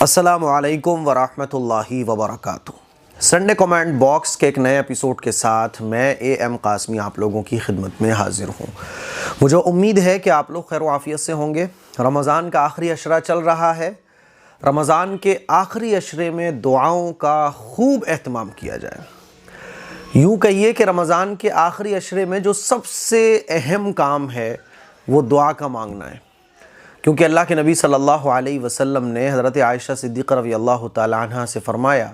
السلام علیکم ورحمۃ اللہ وبرکاتہ۔ سنڈے کمنٹ باکس کے ایک نئے ایپیسوڈ کے ساتھ میں اے ایم قاسمی آپ لوگوں کی خدمت میں حاضر ہوں۔ مجھے امید ہے کہ آپ لوگ خیر و عافیت سے ہوں گے۔ رمضان کا آخری عشرہ چل رہا ہے۔ رمضان کے آخری عشرے میں دعاؤں کا خوب اہتمام کیا جائے۔ یوں کہیے کہ رمضان کے آخری عشرے میں جو سب سے اہم کام ہے وہ دعا کا مانگنا ہے، کیونکہ اللہ کے نبی صلی اللہ علیہ وسلم نے حضرت عائشہ صدیقہ رضی اللہ تعالی عنہ سے فرمایا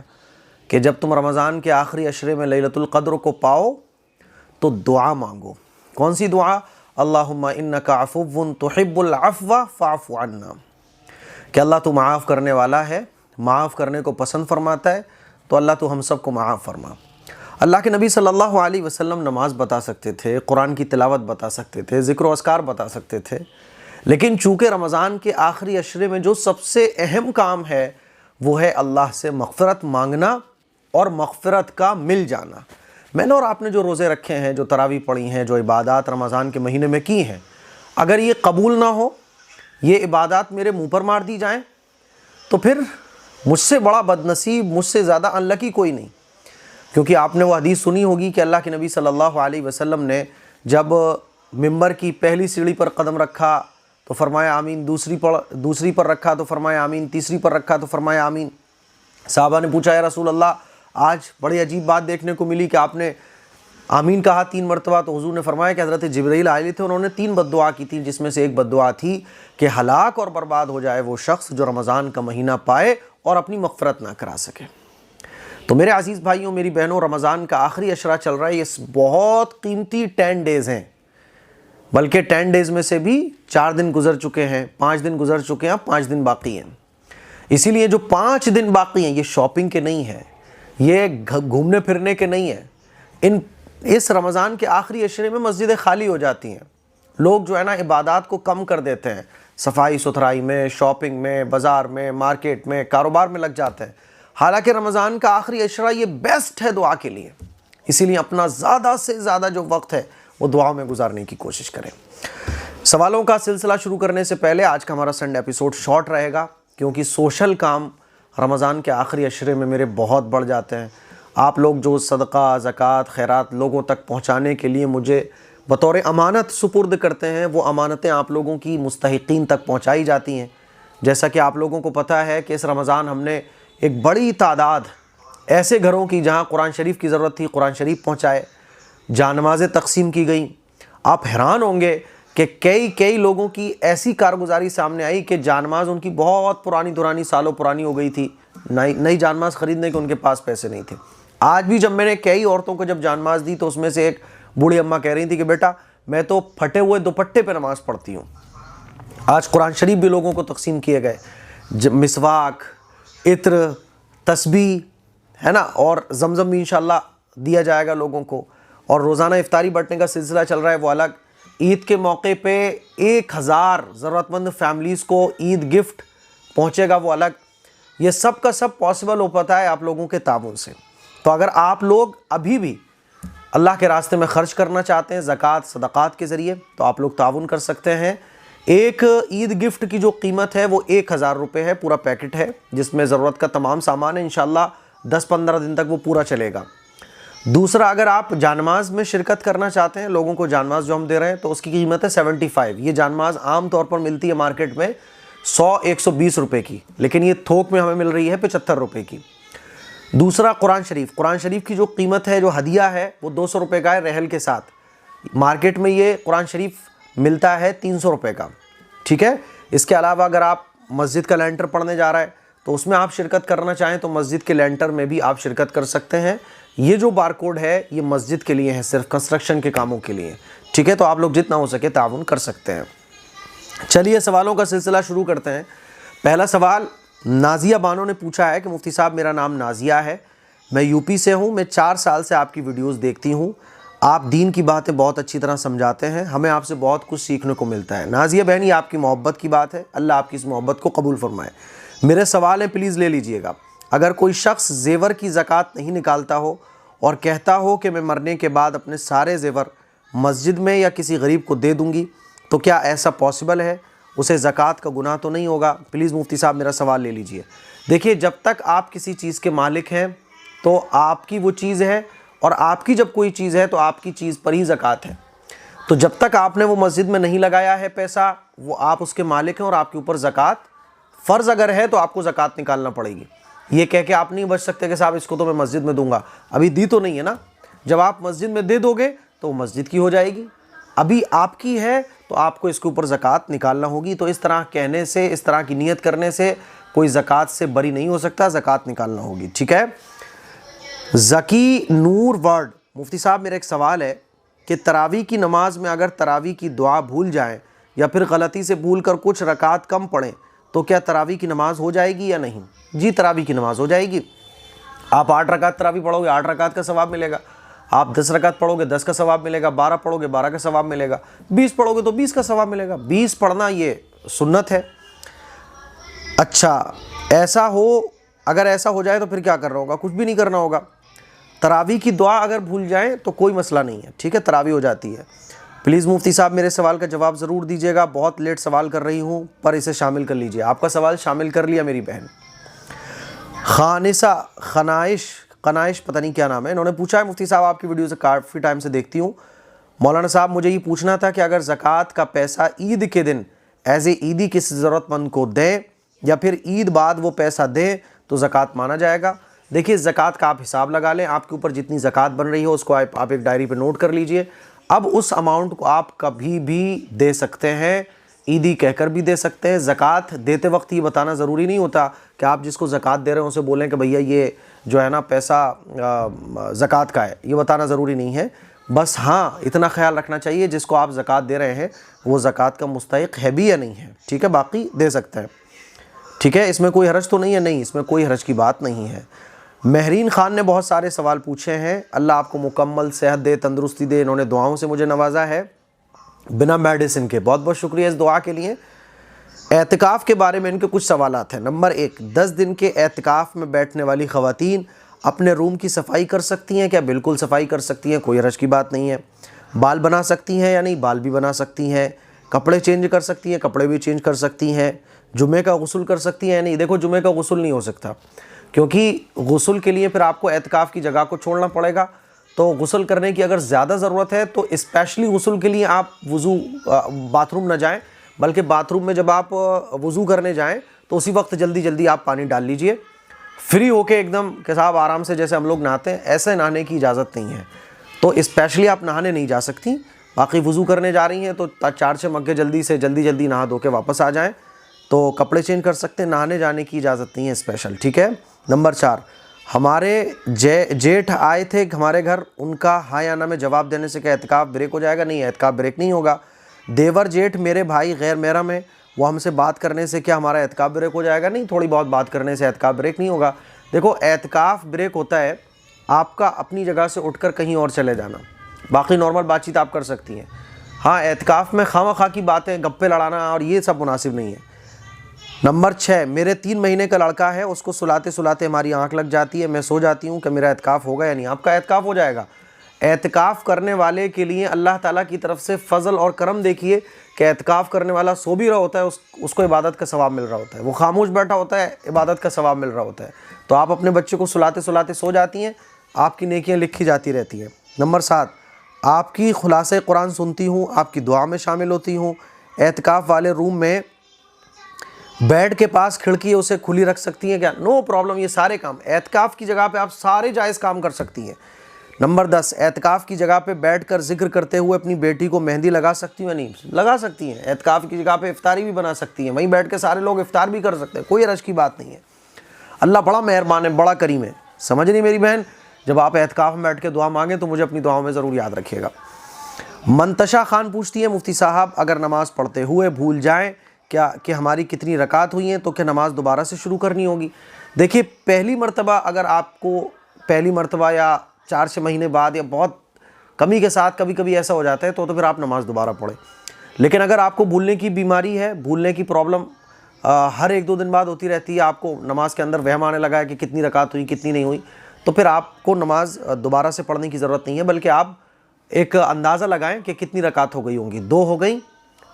کہ جب تم رمضان کے آخری عشرے میں لیلۃ القدر کو پاؤ تو دعا مانگو۔ کون سی دعا؟ اللہم انک عفو تحب العفو فاعف عنا، کہ اللہ تو معاف کرنے والا ہے، معاف کرنے کو پسند فرماتا ہے، تو اللہ تو ہم سب کو معاف فرما۔ اللہ کے نبی صلی اللہ علیہ وسلم نماز بتا سکتے تھے، قرآن کی تلاوت بتا سکتے تھے، ذکر و اذکار بتا سکتے تھے، لیکن چونکہ رمضان کے آخری عشرے میں جو سب سے اہم کام ہے وہ ہے اللہ سے مغفرت مانگنا اور مغفرت کا مل جانا۔ میں نے اور آپ نے جو روزے رکھے ہیں، جو تراویح پڑھی ہیں، جو عبادات رمضان کے مہینے میں کی ہیں، اگر یہ قبول نہ ہو، یہ عبادات میرے منہ پر مار دی جائیں، تو پھر مجھ سے بڑا بدنصیب، مجھ سے زیادہ انلکی کوئی نہیں۔ کیونکہ آپ نے وہ حدیث سنی ہوگی کہ اللہ کے نبی صلی اللہ علیہ وسلم نے جب ممبر کی پہلی سیڑھی پر قدم رکھا تو فرمایا آمین، دوسری پر رکھا تو فرمایا آمین، تیسری پر رکھا تو فرمایا آمین۔ صحابہ نے پوچھا یا رسول اللہ، آج بڑی عجیب بات دیکھنے کو ملی کہ آپ نے آمین کہا 3 مرتبہ، تو حضور نے فرمایا کہ حضرت جبرائیل آئے تھے، انہوں نے 3 بد دعا کی تھی، جس میں سے ایک بد دعا تھی کہ ہلاک اور برباد ہو جائے وہ شخص جو رمضان کا مہینہ پائے اور اپنی مغفرت نہ کرا سکے۔ تو میرے عزیز بھائیوں، میری بہنوں، رمضان کا آخری عشرہ چل رہا ہے، یہ بہت قیمتی 10 ڈیز ہیں، بلکہ 10 ڈیز میں سے بھی 4 دن گزر چکے ہیں، 5 دن گزر چکے ہیں، 5 دن باقی ہیں۔ اسی لیے جو 5 دن باقی ہیں یہ شاپنگ کے نہیں ہیں، یہ گھومنے پھرنے کے نہیں ہیں۔ اس رمضان کے آخری عشرے میں مسجدیں خالی ہو جاتی ہیں، لوگ جو ہے نا عبادات کو کم کر دیتے ہیں، صفائی ستھرائی میں، شاپنگ میں، بازار میں، مارکیٹ میں، کاروبار میں لگ جاتے ہیں۔ حالانکہ رمضان کا آخری عشرہ یہ بیسٹ ہے دعا کے لیے، اسی لیے اپنا زیادہ سے زیادہ جو وقت ہے وہ دعاؤں میں گزارنے کی کوشش کریں۔ سوالوں کا سلسلہ شروع کرنے سے پہلے آج کا ہمارا سنڈے ایپیسوڈ شارٹ رہے گا، کیونکہ سوشل کام رمضان کے آخری عشرے میں میرے بہت بڑھ جاتے ہیں۔ آپ لوگ جو صدقہ، زکوٰۃ، خیرات لوگوں تک پہنچانے کے لیے مجھے بطور امانت سپرد کرتے ہیں، وہ امانتیں آپ لوگوں کی مستحقین تک پہنچائی جاتی ہیں۔ جیسا کہ آپ لوگوں کو پتہ ہے کہ اس رمضان ہم نے ایک بڑی تعداد ایسے گھروں کی جہاں قرآن شریف کی ضرورت تھی، قرآن شریف پہنچائے، جانمازیں تقسیم کی گئیں۔ آپ حیران ہوں گے کہ کئی لوگوں کی ایسی کارگزاری سامنے آئی کہ جانماز ان کی بہت پرانی سالوں پرانی ہو گئی تھی، نئی جانماز خریدنے کے ان کے پاس پیسے نہیں تھے۔ آج بھی جب میں نے کئی عورتوں کو جب جانماز دی تو اس میں سے ایک بوڑھی اماں کہہ رہی تھی کہ بیٹا میں تو پھٹے ہوئے دوپٹے پہ نماز پڑھتی ہوں۔ آج قرآن شریف بھی لوگوں کو تقسیم کیے گئے، مسواک، عطر، تسبیح ہے نا، اور زمزم بھی انشاءاللہ دیا جائے گا لوگوں کو، اور روزانہ افطاری بانٹنے کا سلسلہ چل رہا ہے وہ الگ۔ عید کے موقع پہ 1000 ضرورت مند فیملیز کو عید گفٹ پہنچے گا وہ الگ۔ یہ سب کا سب پاسبل ہو پاتا ہے آپ لوگوں کے تعاون سے۔ تو اگر آپ لوگ ابھی بھی اللہ کے راستے میں خرچ کرنا چاہتے ہیں زکوٰۃ صدقات کے ذریعے تو آپ لوگ تعاون کر سکتے ہیں۔ ایک عید گفٹ کی جو قیمت ہے وہ 1000 روپے ہے، پورا پیکٹ ہے جس میں ضرورت کا تمام سامان ہے، انشاءاللہ 10-15 دن تک وہ پورا چلے گا۔ دوسرا، اگر آپ جانماز میں شرکت کرنا چاہتے ہیں، لوگوں کو جانماز جو ہم دے رہے ہیں تو اس کی قیمت ہے 75۔ یہ جانماز عام طور پر ملتی ہے مارکیٹ میں 100-120 روپے کی، لیکن یہ تھوک میں ہمیں مل رہی ہے 75 روپے کی۔ دوسرا، قرآن شریف کی جو قیمت ہے، جو ہدیہ ہے، وہ 200 روپے کا ہے رحل کے ساتھ۔ مارکیٹ میں یہ قرآن شریف ملتا ہے 300 روپے کا، ٹھیک ہے۔ اس کے علاوہ اگر آپ مسجد کا لینٹر پڑھنے جا رہا ہے تو اس میں آپ شرکت کرنا چاہیں تو مسجد کے لینٹر میں بھی آپ شرکت کر سکتے ہیں۔ یہ جو بار کوڈ ہے یہ مسجد کے لیے ہے، صرف کنسٹرکشن کے کاموں کے لیے، ٹھیک ہے۔ تو آپ لوگ جتنا ہو سکے تعاون کر سکتے ہیں۔ چلیے سوالوں کا سلسلہ شروع کرتے ہیں۔ پہلا سوال نازیہ بانو نے پوچھا ہے کہ مفتی صاحب میرا نام نازیہ ہے، میں یو پی سے ہوں، میں 4 سال سے آپ کی ویڈیوز دیکھتی ہوں، آپ دین کی باتیں بہت اچھی طرح سمجھاتے ہیں، ہمیں آپ سے بہت کچھ سیکھنے کو ملتا ہے۔ نازیہ بہن، یہ آپ کی محبت کی بات ہے، اللہ آپ کی اس محبت کو قبول فرمائے۔ میرے سوال ہیں، پلیز لے لیجئے گا۔ اگر کوئی شخص زیور کی زکوٰۃ نہیں نکالتا ہو اور کہتا ہو کہ میں مرنے کے بعد اپنے سارے زیور مسجد میں یا کسی غریب کو دے دوں گی، تو کیا ایسا پاسبل ہے؟ اسے زکوٰۃ کا گناہ تو نہیں ہوگا؟ پلیز مفتی صاحب میرا سوال لے لیجئے۔ دیکھیے جب تک آپ کسی چیز کے مالک ہیں تو آپ کی وہ چیز ہے، اور آپ کی جب کوئی چیز ہے تو آپ کی چیز پر ہی زکوٰۃ ہے۔ تو جب تک آپ نے وہ مسجد میں نہیں لگایا ہے پیسہ، وہ آپ اس کے مالک ہیں اور آپ کے اوپر زکوٰۃ فرض اگر ہے تو آپ کو زکوٰۃ نکالنا پڑے گی۔ یہ کہہ کے آپ نہیں بچ سکتے کہ صاحب اس کو تو میں مسجد میں دوں گا، ابھی دی تو نہیں ہے نا۔ جب آپ مسجد میں دے دو گے تو وہ مسجد کی ہو جائے گی، ابھی آپ کی ہے تو آپ کو اس کے اوپر زکوٰۃ نکالنا ہوگی۔ تو اس طرح کہنے سے، اس طرح کی نیت کرنے سے کوئی زکوٰۃ سے بری نہیں ہو سکتا، زکوٰۃ نکالنا ہوگی، ٹھیک ہے۔ ذکی نور ورڈ، مفتی صاحب میرا ایک سوال ہے کہ تراویح کی نماز میں اگر تراویح کی دعا بھول جائیں یا پھر غلطی سے بھول کر کچھ رکعت کم پڑھیں تو کیا تراویح کی نماز ہو جائے گی یا نہیں؟ جی تراویح کی نماز ہو جائے گی۔ آپ 8 رکعت تراویح پڑھو گے 8 رکعت کا ثواب ملے گا، آپ 10 رکعت پڑھو گے 10 کا ثواب ملے گا، 12 پڑھو گے 12 کا ثواب ملے گا، 20 پڑھو گے تو 20 کا ثواب ملے گا۔ 20 پڑھنا یہ سنت ہے۔ اچھا ایسا ہو، اگر ایسا ہو جائے تو پھر کیا کرنا ہوگا؟ کچھ بھی نہیں کرنا ہوگا۔ تراویح کی دعا اگر بھول جائیں تو کوئی مسئلہ نہیں ہے، ٹھیک ہے، تراویح ہو جاتی ہے۔ پلیز مفتی صاحب میرے سوال کا جواب ضرور دیجیے گا، بہت لیٹ سوال کر رہی ہوں پر اسے شامل کر لیجیے۔ آپ کا سوال شامل کر لیا میری بہن خانسہ قنائش پتہ نہیں کیا نام ہے، انہوں نے پوچھا ہے مفتی صاحب آپ کی ویڈیو سے کافی ٹائم سے دیکھتی ہوں، مولانا صاحب مجھے یہ پوچھنا تھا کہ اگر زکوٰۃ کا پیسہ عید کے دن ایز اے عیدی کسی ضرورت مند کو دیں یا پھر عید بعد وہ پیسہ دیں تو زکوٰۃ مانا جائے گا؟ دیکھیے زکوٰۃ کا آپ حساب لگا لیں، آپ کے اوپر جتنی زکوٰۃ بن رہی ہو اس کو آپ ایک ڈائری پہ نوٹ کر لیجئے۔ اب اس اماؤنٹ کو آپ کبھی بھی دے سکتے ہیں، عیدی کہہ کر بھی دے سکتے ہیں۔ زکوٰۃ دیتے وقت یہ بتانا ضروری نہیں ہوتا کہ آپ جس کو زکوٰۃ دے رہے ہیں اسے بولیں کہ بھیا یہ جو ہے نا پیسہ زکوٰۃ کا ہے، یہ بتانا ضروری نہیں ہے۔ بس ہاں اتنا خیال رکھنا چاہیے جس کو آپ زکوٰۃ دے رہے ہیں وہ زکوٰۃ کا مستحق ہے بھی یا نہیں ہے، ٹھیک ہے، باقی دے سکتے ہیں، ٹھیک ہے، اس میں کوئی حرج تو نہیں ہے؟ نہیں، اس میں کوئی حرج کی بات نہیں ہے۔ مہرین خان نے بہت سارے سوال پوچھے ہیں، اللہ آپ کو مکمل صحت دے، تندرستی دے، انہوں نے دعاؤں سے مجھے نوازا ہے بنا میڈیسن کے، بہت بہت شکریہ اس دعا کے لیے۔ اعتکاف کے بارے میں ان کے کچھ سوالات ہیں۔ نمبر 1، 10 دن کے اعتکاف میں بیٹھنے والی خواتین اپنے روم کی صفائی کر سکتی ہیں کیا؟ بالکل صفائی کر سکتی ہیں، کوئی حرج کی بات نہیں ہے۔ بال بنا سکتی ہیں یا نہیں؟ بال بھی بنا سکتی ہیں۔ کپڑے چینج کر سکتی ہیں؟ کپڑے بھی چینج کر سکتی ہیں۔ جمعے کا غسل کر سکتی ہیں یا نہیں؟ دیکھو جمعے کا غسل نہیں ہو سکتا کیونکہ غسل کے لیے پھر آپ کو اعتکاف کی جگہ کو چھوڑنا پڑے گا، تو غسل کرنے کی اگر زیادہ ضرورت ہے تو اسپیشلی غسل کے لیے آپ باتھ روم نہ جائیں، بلکہ باتھ روم میں جب آپ وضو کرنے جائیں تو اسی وقت جلدی جلدی آپ پانی ڈال لیجئے، فری ہو کے ایک دم کہ صاحب آرام سے جیسے ہم لوگ نہاتے ہیں ایسے نہانے کی اجازت نہیں ہے، تو اسپیشلی آپ نہانے نہیں جا سکتی۔ باقی وضو کرنے جا رہی ہیں تو 4-6 مگے جلدی نہا دھو کے واپس آ جائیں، تو کپڑے چینج کر سکتے ہیں، نہانے جانے کی اجازت نہیں ہے اسپیشل، ٹھیک ہے۔ نمبر 4، ہمارے جیٹھ آئے تھے ہمارے گھر، ان کا ہاں یا نہ میں جواب دینے سے کیا اعتکاف بریک ہو جائے گا؟ نہیں، اعتکاف بریک نہیں ہوگا۔ دیور جیٹھ میرے بھائی غیر محرم ہیں، وہ ہم سے بات کرنے سے کیا ہمارا اعتکاف بریک ہو جائے گا؟ نہیں، تھوڑی بہت بات کرنے سے اعتکاف بریک نہیں ہوگا۔ دیکھو اعتکاف بریک ہوتا ہے آپ کا اپنی جگہ سے اٹھ کر کہیں اور چلے جانا، باقی نارمل بات چیت آپ کر سکتی ہیں۔ ہاں اعتکاف میں خواہ مخواہ کی باتیں گپے لڑانا اور یہ سب مناسب نہیں ہے۔ نمبر 6، میرے 3 مہینے کا لڑکا ہے، اس کو سلاتے سلاتے ہماری آنکھ لگ جاتی ہے، میں سو جاتی ہوں، کہ میرا اعتکاف ہوگا یا نہیں؟ آپ کا اعتکاف ہو جائے گا۔ اعتکاف کرنے والے کے لیے اللہ تعالیٰ کی طرف سے فضل اور کرم دیکھیے کہ اعتکاف کرنے والا سو بھی رہا ہوتا ہے، اس کو عبادت کا ثواب مل رہا ہوتا ہے، وہ خاموش بیٹھا ہوتا ہے، عبادت کا ثواب مل رہا ہوتا ہے، تو آپ اپنے بچے کو سلاتے سلاتے سو جاتی ہیں، آپ کی نیکیاں لکھی جاتی رہتی ہیں۔ نمبر 7، آپ کی خلاصہ قرآن سنتی ہوں، آپ کی دعا میں شامل ہوتی ہوں، اعتکاف والے روم میں بیڈ کے پاس کھڑکی ہے اسے کھلی رکھ سکتی ہیں کیا؟ نو پرابلم، یہ سارے کام اعتکاف کی جگہ پہ آپ سارے جائز کام کر سکتی ہیں۔ نمبر 10، اعتکاف کی جگہ پہ بیٹھ کر ذکر کرتے ہوئے اپنی بیٹی کو مہندی لگا سکتی ہیں یا نہیں؟ لگا سکتی ہیں۔ اعتکاف کی جگہ پہ افطاری بھی بنا سکتی ہیں، وہیں بیٹھ کے سارے لوگ افطار بھی کر سکتے ہیں، کوئی حرج کی بات نہیں ہے۔ اللہ بڑا مہربان ہے، بڑا کریم ہے، سمجھ نہیں میری بہن؟ جب آپ اعتکاف میں بیٹھ کے دعا مانگیں تو مجھے اپنی دعاؤں میں ضرور یاد رکھیے گا۔ منتشا خان پوچھتی ہے مفتی صاحب اگر نماز پڑھتے ہوئے بھول جائیں کیا کہ ہماری کتنی رکعت ہوئی ہیں تو کیا نماز دوبارہ سے شروع کرنی ہوگی؟ دیکھیے پہلی مرتبہ اگر آپ کو پہلی مرتبہ یا 4-6 مہینے بعد یا بہت کمی کے ساتھ کبھی کبھی ایسا ہو جاتا ہے تو پھر آپ نماز دوبارہ پڑھیں، لیکن اگر آپ کو بھولنے کی بیماری ہے، بھولنے کی پرابلم ہر 1-2 دن بعد ہوتی رہتی ہے، آپ کو نماز کے اندر وہم آنے لگا ہے کہ کتنی رکعت ہوئی کتنی نہیں ہوئی، تو پھر آپ کو نماز دوبارہ سے پڑھنے کی ضرورت نہیں ہے، بلکہ آپ ایک اندازہ لگائیں کہ کتنی رکعت ہو گئی ہوں گی، 2 ہو گئیں،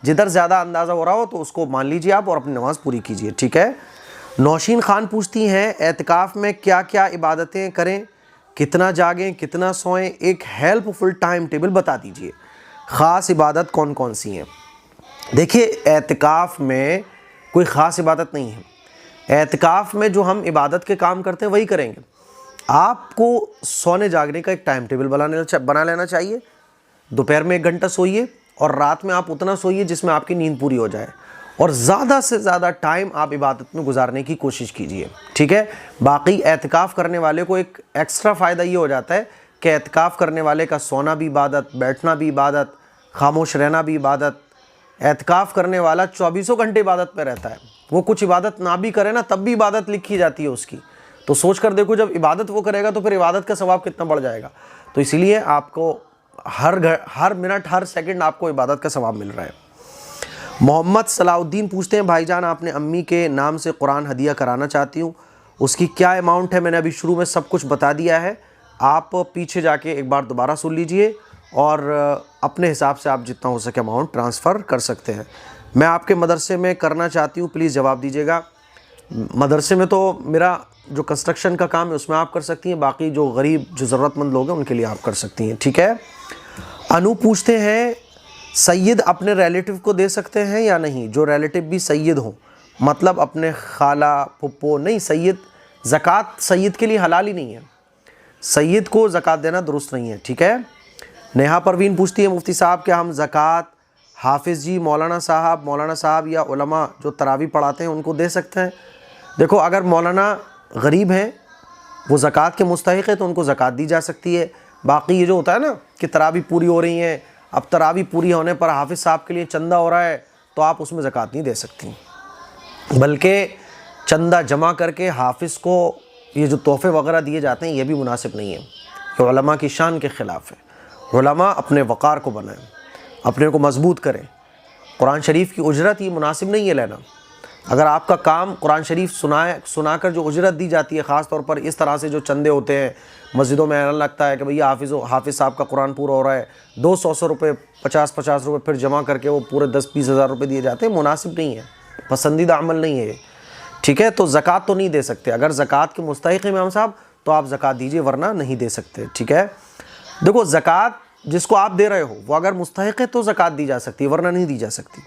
جدھر زیادہ اندازہ ہو رہا ہو تو اس کو مان لیجیے آپ اور اپنی نماز پوری کیجیے، ٹھیک ہے۔ نوشین خان پوچھتی ہیں اعتکاف میں کیا کیا عبادتیں کریں، کتنا جاگیں، کتنا سوئیں، ایک ہیلپ فل ٹائم ٹیبل بتا دیجیے، خاص عبادت کون کون سی ہیں۔ دیکھیے اعتکاف میں کوئی خاص عبادت نہیں ہے، اعتکاف میں جو ہم عبادت کے کام کرتے ہیں وہی کریں گے۔ آپ کو سونے جاگنے کا ایک ٹائم ٹیبل بنا لینا چاہیے، دوپہر میں 1 گھنٹہ سوئیے اور رات میں آپ اتنا سوئیے جس میں آپ کی نیند پوری ہو جائے، اور زیادہ سے زیادہ ٹائم آپ عبادت میں گزارنے کی کوشش کیجیے، ٹھیک ہے۔ باقی اعتکاف کرنے والے کو ایک ایکسٹرا فائدہ یہ ہو جاتا ہے کہ اعتکاف کرنے والے کا سونا بھی عبادت، بیٹھنا بھی عبادت، خاموش رہنا بھی عبادت۔ اعتکاف کرنے والا 24 گھنٹے عبادت پہ رہتا ہے، وہ کچھ عبادت نہ بھی کرے نا تب بھی عبادت لکھی جاتی ہے اس کی، تو سوچ کر دیکھو جب عبادت وہ کرے گا تو پھر عبادت کا ثواب کتنا بڑھ جائے گا۔ تو اسی لیے آپ کو ہر منٹ ہر سیکنڈ آپ کو عبادت کا ثواب مل رہا ہے۔ محمد صلاح الدین پوچھتے ہیں بھائی جان اپنے امی کے نام سے قرآن ہدیہ کرانا چاہتی ہوں، اس کی کیا اماؤنٹ ہے؟ میں نے ابھی شروع میں سب کچھ بتا دیا ہے، آپ پیچھے جا کے ایک بار دوبارہ سن لیجئے اور اپنے حساب سے آپ جتنا ہو سکے اماؤنٹ ٹرانسفر کر سکتے ہیں۔ میں آپ کے مدرسے میں کرنا چاہتی ہوں، پلیز جواب دیجیے گا۔ مدرسے میں تو میرا جو کنسٹرکشن کا کام ہے اس میں آپ کر سکتی ہیں، باقی جو غریب جو ضرورت مند لوگ ہیں ان کے لیے آپ کر سکتی ہیں، ٹھیک ہے۔ انو پوچھتے ہیں سید اپنے ریلیٹیو کو دے سکتے ہیں یا نہیں، جو ریلیٹیو بھی سید ہوں، مطلب اپنے خالہ پھپھو؟ نہیں، سید زکوٰۃ سید کے لیے حلال ہی نہیں ہے، سید کو زکوٰۃ دینا درست نہیں ہے، ٹھیک ہے۔ نیہا پروین پوچھتی ہے مفتی صاحب کیا ہم زکوٰۃ حافظ جی، مولانا صاحب یا علماء جو تراویح پڑھاتے ہیں ان کو دے سکتے ہیں؟ دیکھو اگر مولانا غریب ہیں، وہ زکوٰۃ کے مستحق ہے تو ان کو زکوٰۃ دی جا سکتی ہے۔ باقی یہ جو ہوتا ہے نا کہ تراویح پوری ہو رہی ہیں، اب تراویح پوری ہونے پر حافظ صاحب کے لیے چندہ ہو رہا ہے تو آپ اس میں زکوٰۃ نہیں دے سکتی، بلکہ چندہ جمع کر کے حافظ کو یہ جو تحفے وغیرہ دیے جاتے ہیں یہ بھی مناسب نہیں ہے، یہ علماء کی شان کے خلاف ہے۔ علماء اپنے وقار کو بنائیں، اپنے کو مضبوط کریں۔ قرآن شریف کی اجرت یہ مناسب نہیں ہے لینا۔ اگر آپ کا کام قرآن شریف سنا کر جو اجرت دی جاتی ہے، خاص طور پر اس طرح سے جو چندے ہوتے ہیں مسجدوں میں اعلان لگتا ہے کہ بھئی حافظ صاحب کا قرآن پورا ہو رہا ہے، 200 روپے 50 روپے پھر جمع کر کے وہ پورے 10-20 ہزار روپے دیے جاتے ہیں، مناسب نہیں ہے، پسندیدہ عمل نہیں ہے، ٹھیک ہے۔ تو زکوٰۃ تو نہیں دے سکتے، اگر زکوٰۃ کے مستحق ہیں امام صاحب تو آپ زکوٰۃ دیجئے، ورنہ نہیں دے سکتے، ٹھیک ہے۔ دیکھو زکوٰۃ جس کو آپ دے رہے ہو وہ اگر مستحق ہے تو زکوٰۃ دی جا سکتی ہے، ورنہ نہیں دی جا سکتی۔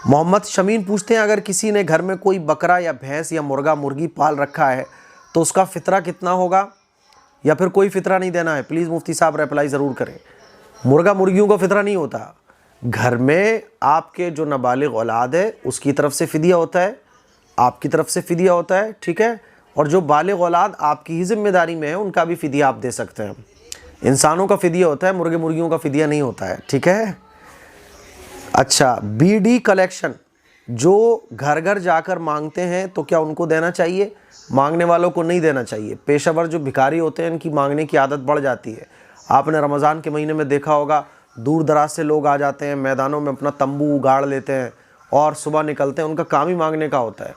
محمد شمین پوچھتے ہیں اگر کسی نے گھر میں کوئی بکرا یا بھینس یا مرغا مرغی پال رکھا ہے تو اس کا فطرہ کتنا ہوگا، یا پھر کوئی فطرہ نہیں دینا ہے؟ پلیز مفتی صاحب ریپلائی ضرور کریں۔ مرغا مرغیوں کا فطرہ نہیں ہوتا، گھر میں آپ کے جو نابالغ اولاد ہے اس کی طرف سے فدیہ ہوتا ہے، آپ کی طرف سے فدیہ ہوتا ہے، ٹھیک ہے، اور جو بالغ اولاد آپ کی ہی ذمہ داری میں ہے ان کا بھی فدیہ آپ دے سکتے ہیں۔ انسانوں کا فدیہ ہوتا ہے، مرغے مرغیوں کا فدیہ نہیں ہوتا ہے، ٹھیک ہے۔ اچھا، بی ڈی کلیکشن جو گھر گھر جا کر مانگتے ہیں تو کیا ان کو دینا چاہیے؟ مانگنے والوں کو نہیں دینا چاہیے، پیشہ ور جو بھکاری ہوتے ہیں ان کی مانگنے کی عادت بڑھ جاتی ہے۔ آپ نے رمضان کے مہینے میں دیکھا ہوگا دور دراز سے لوگ آ جاتے ہیں، میدانوں میں اپنا تمبو گاڑ لیتے ہیں اور صبح نکلتے ہیں، ان کا کام ہی مانگنے کا ہوتا ہے۔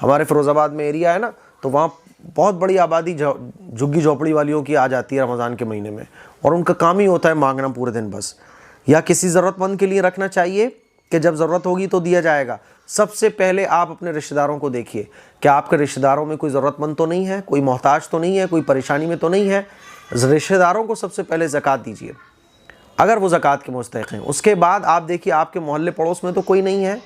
ہمارے فیروز آباد میں ایریا ہے نا، تو وہاں بہت بڑی آبادی جھگی جھوپڑی والیوں کی آ جاتی ہے رمضان کے مہینے میں، اور ان کا کام ہی ہوتا ہے مانگنا پورے دن بس۔ یا کسی ضرورت مند کے لیے رکھنا چاہیے کہ جب ضرورت ہوگی تو دیا جائے گا۔ سب سے پہلے آپ اپنے رشتہ داروں کو دیکھیے کہ آپ کے رشتہ داروں میں کوئی ضرورت مند تو نہیں ہے، کوئی محتاج تو نہیں ہے، کوئی پریشانی میں تو نہیں ہے۔ رشتہ داروں کو سب سے پہلے زکوٰۃ دیجیے اگر وہ زکوٰۃ کے مستحق ہیں۔ اس کے بعد آپ دیکھیے آپ کے محلے پڑوس میں تو کوئی نہیں ہے،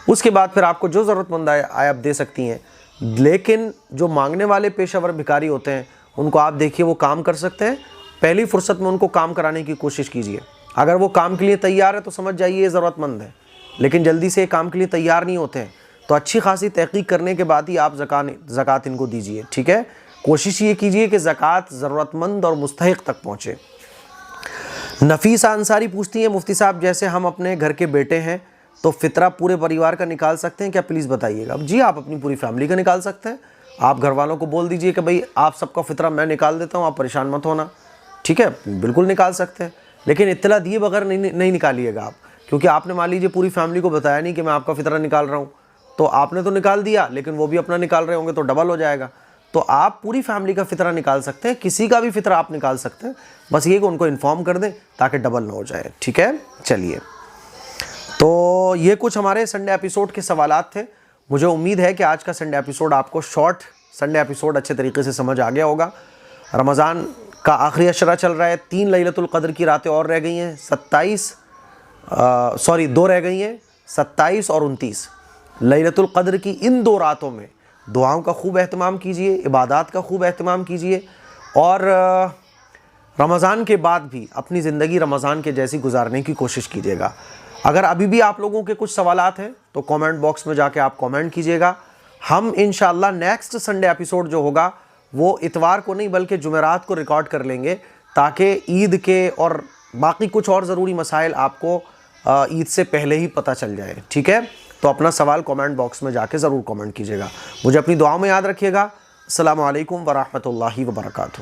اس کے بعد پھر آپ کو جو ضرورت مند آئے آپ دے سکتی ہیں۔ لیکن جو مانگنے والے پیشہ ور بھکاری ہوتے ہیں ان کو آپ دیکھیے وہ کام کر سکتے ہیں، پہلی فرصت میں ان کو کام کرانے کی کوشش کیجیے۔ اگر وہ کام کے لیے تیار ہے تو سمجھ جائیے یہ ضرورت مند ہے، لیکن جلدی سے کام کے لیے تیار نہیں ہوتے ہیں تو اچھی خاصی تحقیق کرنے کے بعد ہی آپ زکوٰۃ ان کو دیجیے، ٹھیک ہے۔ کوشش یہ کیجیے کہ زکوٰۃ ضرورت مند اور مستحق تک پہنچے۔ نفیسہ انصاری پوچھتی ہیں مفتی صاحب جیسے ہم اپنے گھر کے بیٹے ہیں تو فطرہ پورے پریوار کا نکال سکتے ہیں کیا؟ پلیز بتائیے گا۔ جی آپ اپنی پوری فیملی کا نکال سکتے ہیں، آپ گھر والوں کو بول دیجئے کہ بھئی آپ سب کا فطرہ میں نکال دیتا ہوں، آپ پریشان مت ہونا، ٹھیک ہے، بالکل نکال سکتے ہیں، لیکن اطلاع دیے بغیر نہیں نکالیے گا آپ، کیونکہ آپ نے مان لیجیے پوری فیملی کو بتایا نہیں کہ میں آپ کا فطرہ نکال رہا ہوں، تو آپ نے تو نکال دیا لیکن وہ بھی اپنا نکال رہے ہوں گے تو ڈبل ہو جائے گا۔ تو آپ پوری فیملی کا فطرہ نکال سکتے ہیں، کسی کا بھی فطرہ آپ نکال سکتے ہیں، بس یہ کہ ان کو انفارم کر دیں تاکہ ڈبل نہ ہو جائے، ٹھیک ہے۔ چلیے تو یہ کچھ ہمارے سنڈے ایپیسوڈ کے سوالات تھے. مجھے امید ہے کہ آج کا سنڈے ایپیسوڈ آپ کو شارٹ سنڈے ایپیسوڈ اچھے طریقے سے سمجھ آ گیا ہوگا. رمضان کا آخری عشرہ چل رہا ہے. 3 لیلۃ القدر کی راتیں اور رہ گئی ہیں. 2 رہ گئی ہیں. 27 اور 29 لیلۃ القدر کی ان 2 راتوں میں دعاؤں کا خوب اہتمام کیجئے, عبادات کا خوب اہتمام کیجئے, اور رمضان کے بعد بھی اپنی زندگی رمضان کے جیسی گزارنے کی کوشش کیجئے گا. اگر ابھی بھی آپ لوگوں کے کچھ سوالات ہیں تو کامنٹ باکس میں جا کے آپ کامنٹ کیجئے گا. ہم انشاءاللہ نیکسٹ سنڈے ایپیسوڈ جو ہوگا وہ اتوار کو نہیں بلکہ جمعرات کو ریکارڈ کر لیں گے, تاکہ عید کے اور باقی کچھ اور ضروری مسائل آپ کو عید سے پہلے ہی پتہ چل جائے. ٹھیک ہے, تو اپنا سوال کامنٹ باکس میں جا کے ضرور کامنٹ کیجئے گا. مجھے اپنی دعاؤں میں یاد رکھیے گا. السلام علیکم ورحمۃ اللہ وبرکاتہ.